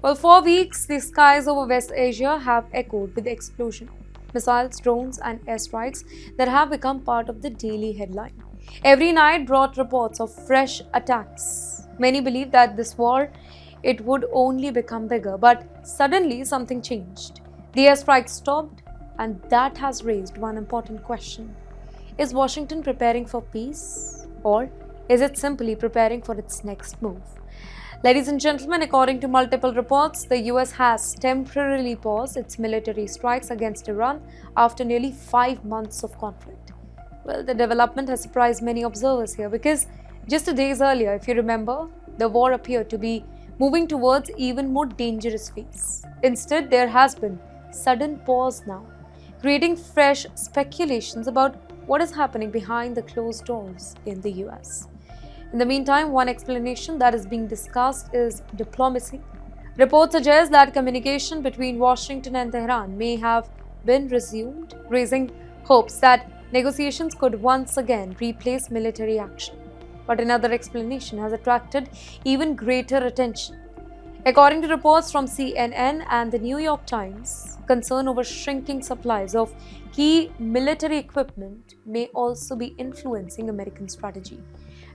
Well, for weeks, the skies over West Asia have echoed with the explosion, missiles, drones, and airstrikes that have become part of the daily headline. Every night brought reports of fresh attacks. Many believed that this war it would only become bigger, but suddenly something changed. The airstrikes stopped, and that has raised one important question. Is Washington preparing for peace, or is it simply preparing for its next move? Ladies and gentlemen, according to multiple reports, the US has temporarily paused its military strikes against Iran after nearly 5 months of conflict. Well, the development has surprised many observers here because just 2 days earlier, if you remember, the war appeared to be moving towards even more dangerous phase. Instead, there has been sudden pause now, creating fresh speculations about what is happening behind the closed doors in the US. In the meantime, one explanation that is being discussed is diplomacy. Reports suggest that communication between Washington and Tehran may have been resumed, raising hopes that negotiations could once again replace military action. But another explanation has attracted even greater attention. According to reports from CNN and the New York Times, concern over shrinking supplies of key military equipment may also be influencing American strategy.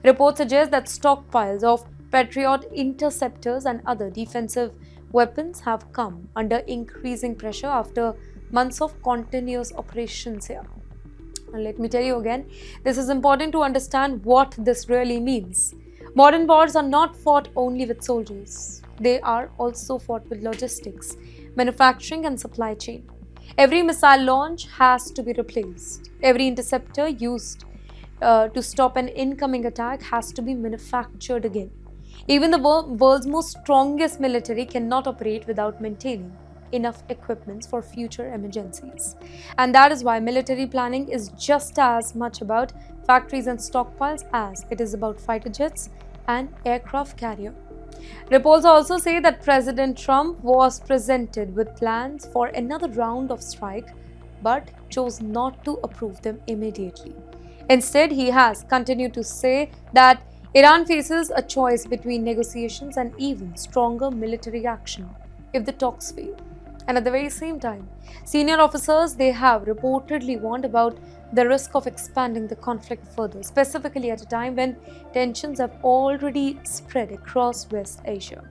Reports suggest that stockpiles of Patriot interceptors and other defensive weapons have come under increasing pressure after months of continuous operations here. And let me tell you again, this is important to understand what this really means. Modern wars are not fought only with soldiers. They are also fought with logistics, manufacturing and supply chain. Every missile launch has to be replaced. Every interceptor used to stop an incoming attack has to be manufactured again. Even the world's most strongest military cannot operate without maintaining enough equipment for future emergencies. And that is why military planning is just as much about factories and stockpiles as it is about fighter jets and aircraft carrier. Reports also say that President Trump was presented with plans for another round of strike but chose not to approve them immediately. Instead, he has continued to say that Iran faces a choice between negotiations and even stronger military action if the talks fail. And at the very same time, senior officers they have reportedly warned about the risk of expanding the conflict further, specifically at a time when tensions have already spread across West Asia.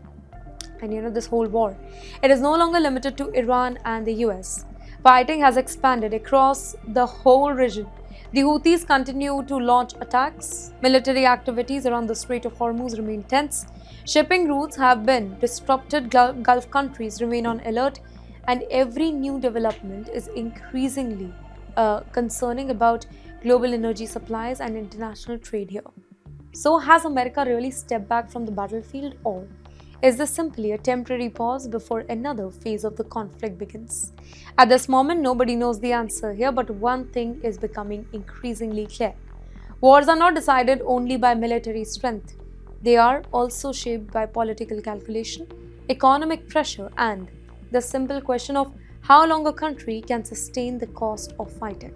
And this whole war, it is no longer limited to Iran and the US. Fighting has expanded across the whole region. The Houthis continue to launch attacks. Military activities around the Strait of Hormuz remain tense. Shipping routes have been disrupted. Gulf countries remain on alert. And every new development is increasingly concerning about global energy supplies and international trade here. So has America really stepped back from the battlefield, or is this simply a temporary pause before another phase of the conflict begins? At this moment, nobody knows the answer here, but one thing is becoming increasingly clear. Wars are not decided only by military strength. They are also shaped by political calculation, economic pressure, and the simple question of how long a country can sustain the cost of fighting.